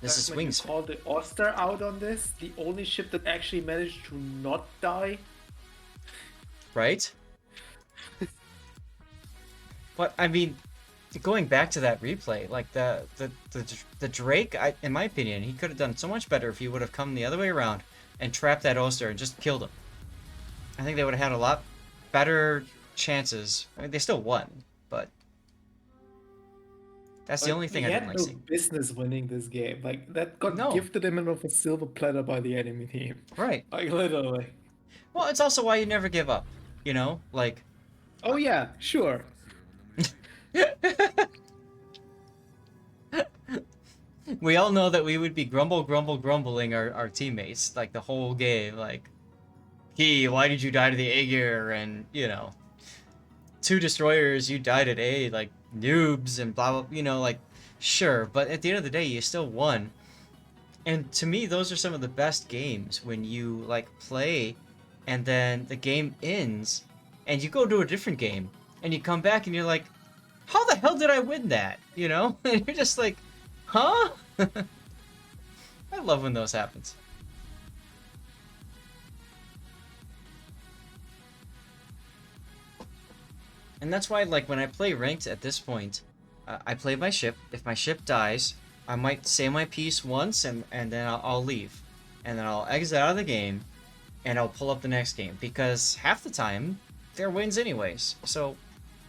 This is When you WaWingsFan, call the Oster out on this, the only ship that actually managed to not die. right? But I mean, going back to that replay, like the Drake, in my opinion, he could have done so much better if he would have come the other way around and trapped that Oster and just killed him. I think they would have had a lot better chances. I mean, they still won, but that's the But only thing he I didn't had like no seeing. business winning this game. Like that got No, gifted him with a silver platter by the enemy team. right. Like literally. Well, it's also why you never give up. You know, like Oh yeah, sure. we all know that we would be grumbling our teammates like the whole game. Like, he, why did you die to the Aegir? And you know, two destroyers, you died at A, like noobs and blah blah. You know, like sure, but at the end of the day, you still won. And to me, those are some of the best games when you like play, and then the game ends, and you go to a different game, and you come back and you're like, how the hell did I win that? You know, and you're just like, huh? I love when those happens. And that's why, like, when I play ranked at this point, I play my ship. If my ship dies, I might say my piece once, and then I'll leave. And then I'll exit out of the game, and I'll pull up the next game. Because half the time, they're wins anyways. So,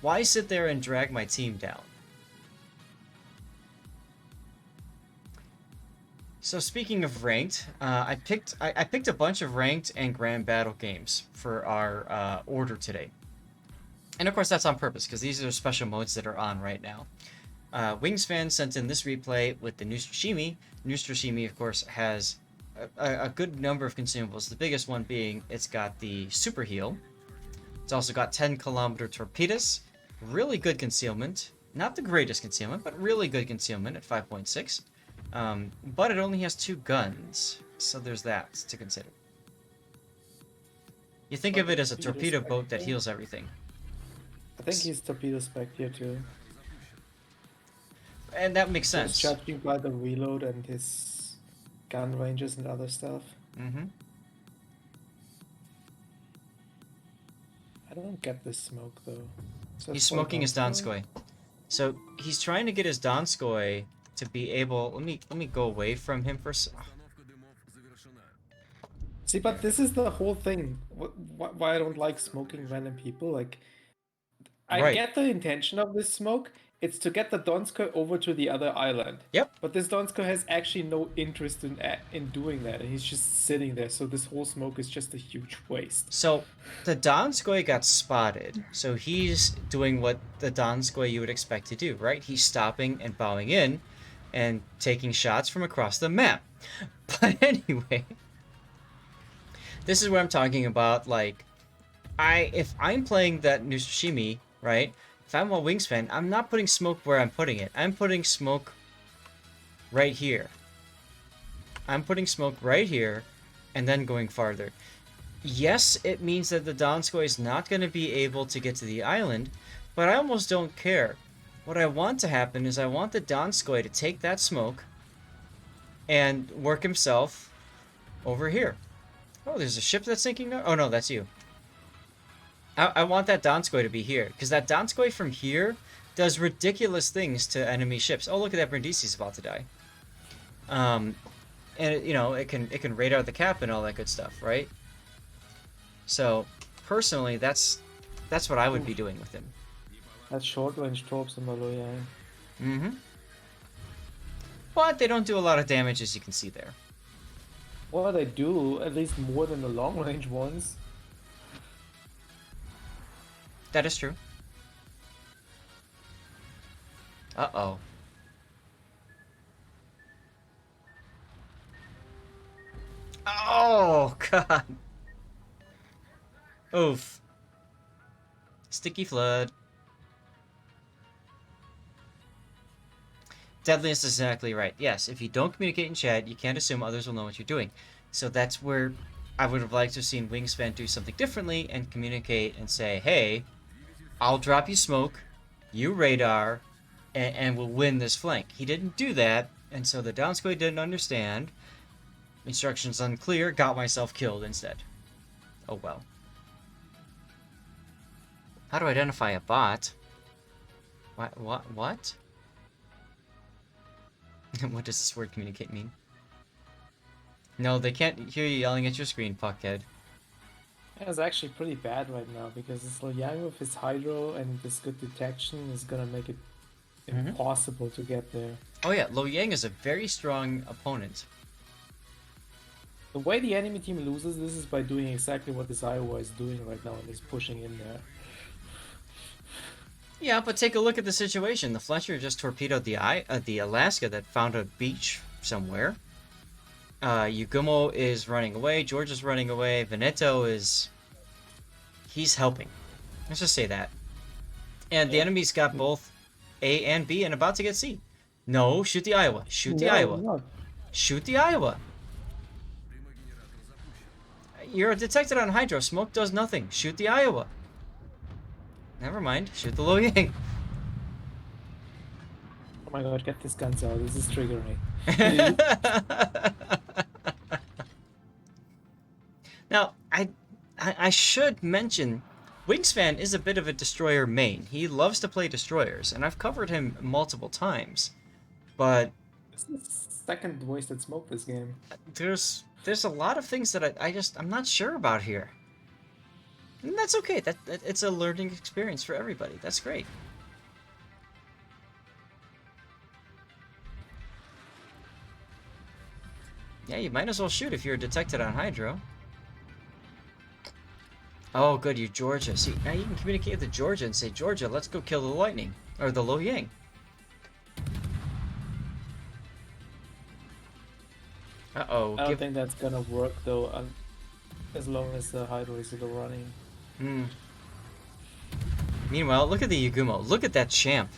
why sit there and drag my team down? So speaking of ranked, I picked a bunch of ranked and grand battle games for our order today. And of course that's on purpose, because these are special modes that are on right now. WaWingsFan sent in this replay with the Neustrashimy. Neustrashimy, of course, has a good number of consumables. The biggest one being it's got the super heal. It's also got 10-kilometer torpedoes. Really good concealment. Not the greatest concealment, but really good concealment at 5.6. But it only has 2 guns, so there's that to consider. You think of it as a torpedo boat that heals everything. I think he's torpedo spec here too. And that makes Just sense. judging by the reload and his gun ranges and other stuff. Mm-hmm. I don't get this smoke though. He's smoking his Donskoy. So he's trying to get his Donskoy to be able. Let me go away from him for. See, but this is the whole thing. Why I don't like smoking random people. Like, I Right. get the intention of this smoke. It's to get the Donskoy over to the other island. Yep. But this Donskoy has actually no interest in doing that, and he's just sitting there. So this whole smoke is just a huge waste. So the Donskoy got spotted. So he's doing what the Donskoy you would expect to do, right? He's stopping and bowing in and taking shots from across the map. But anyway, this is what I'm talking about. Like, if I'm playing that Neustrashimy, right? If I'm a WaWingsFan, I'm not putting smoke where I'm putting it. I'm putting smoke right here. I'm putting smoke right here, and then going farther. Yes, it means that the Donskoy is not going to be able to get to the island, but I almost don't care. What I want to happen is I want the Donskoy to take that smoke and work himself over here. Oh, there's a ship that's sinking now? Oh no, that's you. I want that Donskoy to be here, because that Donskoy from here does ridiculous things to enemy ships. Oh, look at that, Brindisi's about to die. And you know, it can radar the cap and all that good stuff, right? So personally, that's what I would be doing with him. That's short range torps in Maloya. Mm-hmm. But they don't do a lot of damage, as you can see there. Well, they do, at least more than the long range ones. That is true. Uh-oh. Oh, God. Oof. Sticky flood. Deadliness is exactly right. Yes, if you don't communicate in chat, you can't assume others will know what you're doing. So that's where I would have liked to have seen WaWingsFan do something differently and communicate and say, hey, I'll drop you smoke, you radar, and we'll win this flank. He didn't do that, And so the Donskoy didn't understand. Instructions unclear, got myself killed instead. Oh well. How to identify a bot? What? What? What does this word communicate mean? No, they can't hear you yelling at your screen, Puckhead. Yeah, it's actually pretty bad right now because this Yang with his hydro and this good detection is gonna make it impossible to get there. Oh yeah, Lo Yang is a very strong opponent. The way the enemy team loses this is by doing exactly what this Iowa is doing right now and is pushing in there. Yeah, but take a look at the situation. The Fletcher just torpedoed the Alaska that found a beach somewhere. Yugumo is running away. George is running away. Veneto is... he's helping. Let's just say that. And the enemy's got both A and B and about to get C. No, shoot the Iowa. Shoot the Iowa. No. Shoot the Iowa. You're detected on Hydro. Smoke does nothing. Shoot the Iowa. Never mind. Shoot the Lo Yang. Oh my god, get these guns out. This is triggering. Now, I should mention, WaWingsFan is a bit of a destroyer main. He loves to play destroyers, and I've covered him multiple times. But This is second wasted smoke this game. there's a lot of things that I'm not sure about here. And that's okay. It's a learning experience for everybody. That's great. Yeah, you might as well shoot if you're detected on Hydro. Oh, good, you're Georgia. See, now you can communicate with Georgia and say, Georgia, let's go kill the Lightning. Or the Lo Yang. Uh-oh. I don't think that's gonna work though, as long as the Hydro is still running. Hmm. Meanwhile, look at the Yugumo. Look at that champ.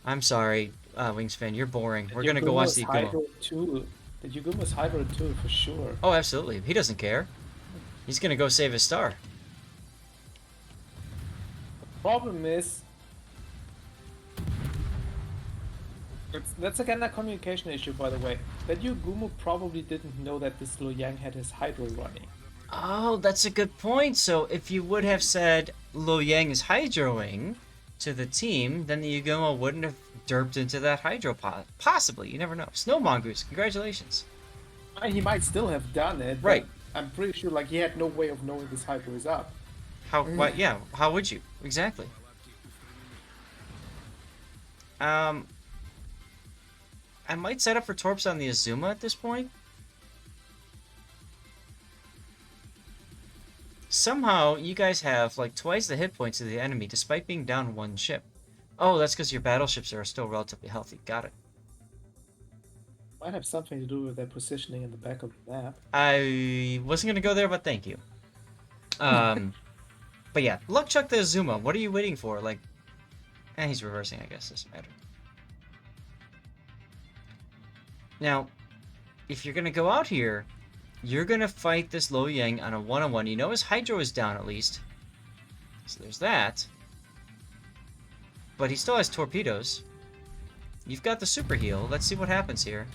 I'm sorry, WaWingsFan, you're boring. We're gonna go watch the Yugumo. Hydro too. The Yugumo's Hydro too, for sure. Oh, absolutely. He doesn't care. He's gonna go save his star. The problem is... That's again a communication issue, by the way. That Yugumo probably didn't know that this Lo Yang had his Hydro running. Oh, that's a good point. So if you would have said Lo Yang is hydroing to the team, then the Yugumo wouldn't have derped into that hydro pod. Possibly, you never know. Snow Mongoose, congratulations. He might still have done it, Right. But I'm pretty sure like he had no way of knowing this Hydro is up. How? What? Yeah. How would you? Exactly. I might set up for torps on the Azuma at this point. Somehow, you guys have like twice the hit points of the enemy despite being down one ship. Oh, that's because your battleships are still relatively healthy. Got it. Might have something to do with their positioning in the back of the map. I wasn't gonna go there, but thank you. But yeah, luck chuck the Azuma. What are you waiting for? Like, he's reversing. I guess doesn't matter. Now, if you're gonna go out here, you're gonna fight this Lo Yang on a one-on-one. You know his Hydro is down at least, so there's that. But he still has torpedoes. You've got the super heal. Let's see what happens here.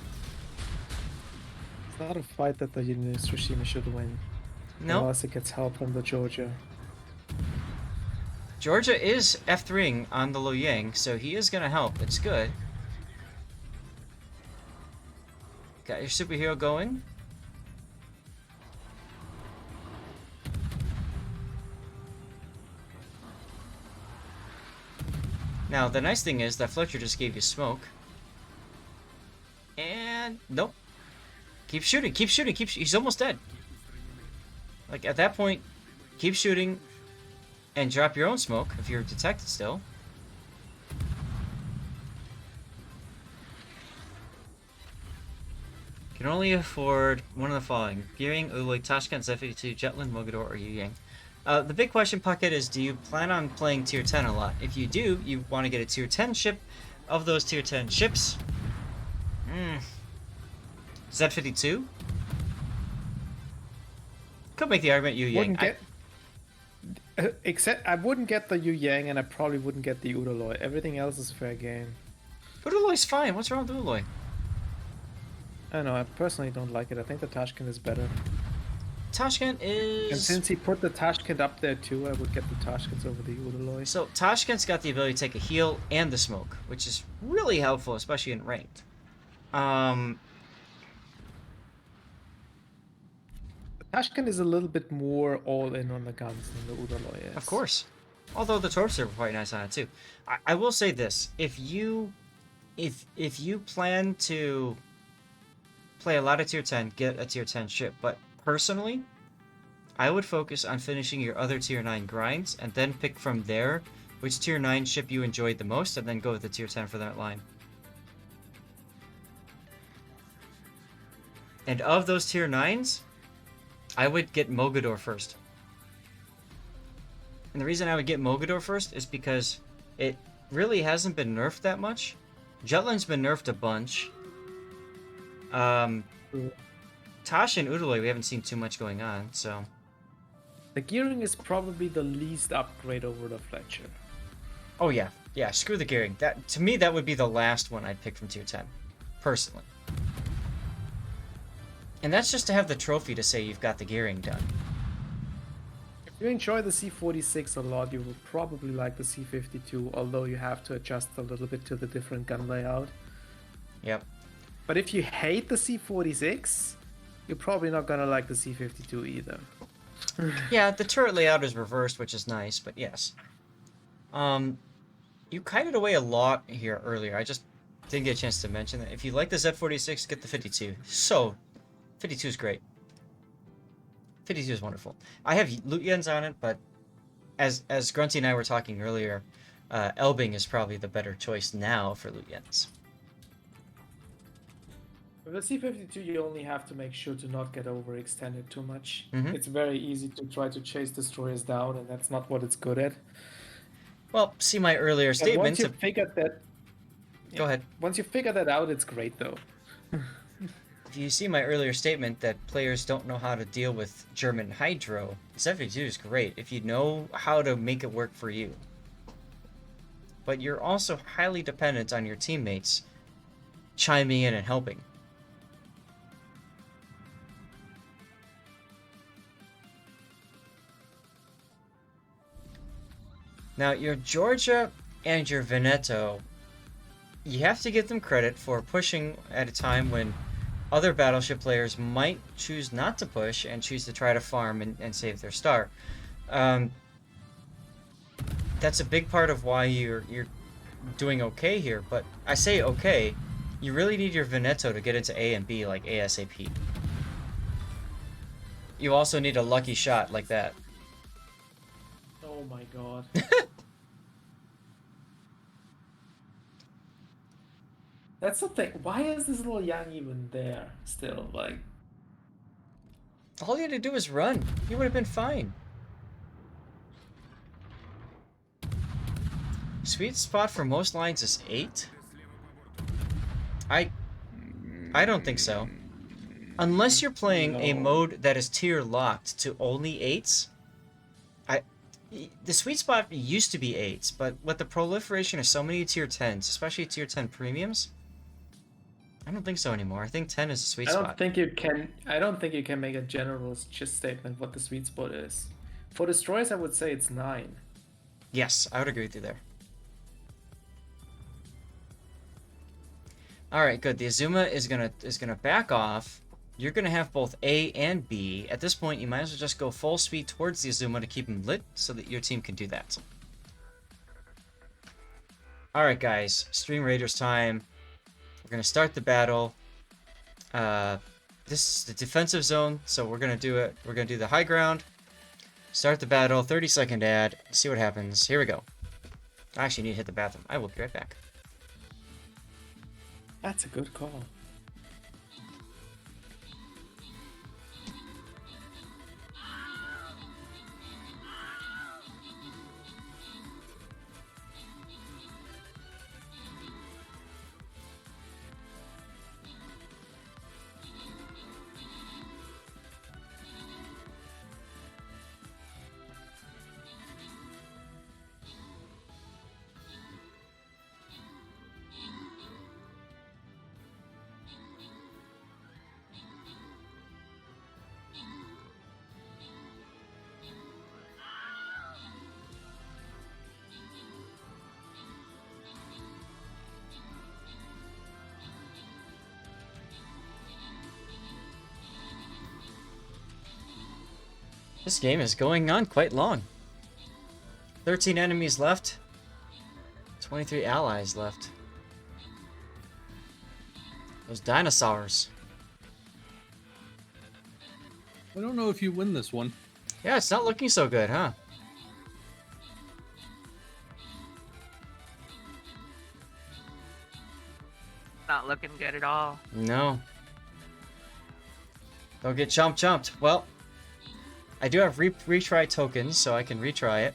It's not a fight that the Neustrashimy should win. No. Unless it gets help from the Georgia. Georgia is F3ing on the Lo Yang, so he is gonna help. It's good. Got your superhero going. Now, the nice thing is that Fletcher just gave you smoke. And... nope. Keep shooting, keep shooting, he's almost dead. Like, at that point, keep shooting and drop your own smoke if you're detected still. Can only afford one of the following: Gearing, Uloy, Tashkent, Z52, Jetland, Mogador, or Yu Yang. The big question, Puckett, is do you plan on playing tier 10 a lot? If you do, you want to get a tier 10 ship. Of those tier 10 ships, Z52? Could make the argument Yu Yang. Except I wouldn't get the Yu Yang and I probably wouldn't get the Udaloy. Everything else is fair game. Uduloy's fine. What's wrong with Uduloy? I don't know, I personally don't like it. I think the Tashkent is better. Tashkent is... And since he put the Tashkent up there too, I would get the Tashkents over the Uduloy. So Tashkent's got the ability to take a heal and the smoke, which is really helpful, especially in ranked. The Tashkent is a little bit more all in on the guns than the Uduloy is. Of course. Although the torps are quite nice on it too. I will say this: if you plan to play a lot of tier 10, get a tier 10 ship. But personally, I would focus on finishing your other tier 9 grinds and then pick from there which tier 9 ship you enjoyed the most and then go with the tier 10 for that line. And of those tier 9s, I would get Mogador first. And the reason I would get Mogador first is because it really hasn't been nerfed that much. Jutland's been nerfed a bunch. Tasha and Uduloy, we haven't seen too much going on, so... The gearing is probably the least upgrade over the Fletcher. Oh yeah, yeah, screw the gearing. That, to me, that would be the last one I'd pick from tier 10, personally. And that's just to have the trophy to say you've got the gearing done. If you enjoy the C46 a lot, you will probably like the C52, although you have to adjust a little bit to the different gun layout. Yep. But if you hate the C46, you're probably not gonna like the C52 either. Yeah, the turret layout is reversed, which is nice, but yes. You kited away a lot here earlier. I just didn't get a chance to mention that. If you like the Z46, get the 52. So, 52 is great. 52 is wonderful. I have Lutyens on it, but as Grunty and I were talking earlier, Elbing is probably the better choice now for Lutyens. With the C52, you only have to make sure to not get overextended too much. Mhm. It's very easy to try to chase destroyers down, and that's not what it's good at. Well, see my earlier And statement. once you figure that, Go ahead. Once you figure that out, it's great though. If you see my earlier statement that players don't know how to deal with German Hydro, Z52 is great if you know how to make it work for you. But you're also highly dependent on your teammates chiming in and helping. Now, your Georgia and your Veneto, you have to give them credit for pushing at a time when other battleship players might choose not to push and choose to try to farm and save their star. That's a big part of why you're doing okay here, but I say okay, you really need your Veneto to get into A and B like ASAP. You also need a lucky shot like that. Oh my god. That's the thing. Why is this little Yang even there still? Like, All you had to do was run. You would have been fine. Sweet spot for most lines is 8? I don't think so. Unless you're playing a mode that is tier locked to only 8s. The sweet spot used to be 8s, but with the proliferation of so many tier 10s, especially tier 10 premiums, I don't think so anymore. I think 10 is a sweet spot. I don't think you can make a general just statement what the sweet spot is. For destroyers, I would say it's 9. Yes, I would agree with you there. All right, good. The Azuma is gonna back off. You're gonna have both A and B. At this point, you might as well just go full speed towards the Azuma to keep him lit, so that your team can do that. All right, guys. Stream Raiders time. We're gonna start the battle. This is the defensive zone, so we're gonna do it. We're gonna do the high ground. Start the battle. 30-second ad. See what happens. Here we go. I actually need to hit the bathroom. I will be right back. That's a good call. This game is going on quite long. 13 enemies left. 23 allies left. Those dinosaurs. I don't know if you win this one. Yeah, it's not looking so good, huh? Not looking good at all. No. Don't get chomped. Well, I do have retry tokens, so I can retry it.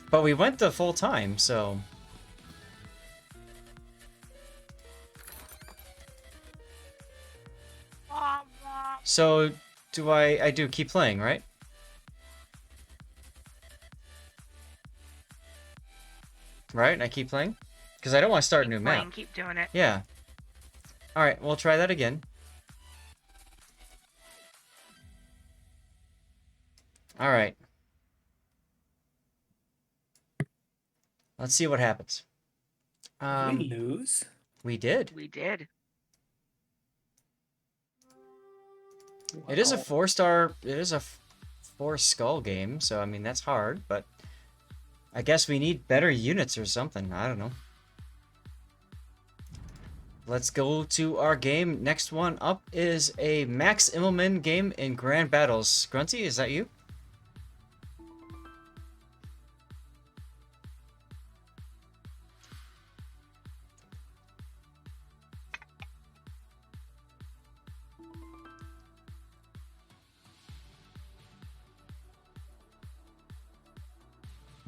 But we went the full time, so... So, I do keep playing, right? Right? I keep playing? Because I don't want to start a new map. Keep doing it. Yeah. Alright, we'll try that again. Alright. Let's see what happens. We lose? We did. We did. It is a Wow. 4-star... It is a 4-skull game, so, I mean, that's hard, but... I guess we need better units or something. I don't know. Let's go to our game. Next one up is a Max Immelman game in Grand Battles. Grunty, is that you?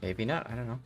Maybe not. I don't know.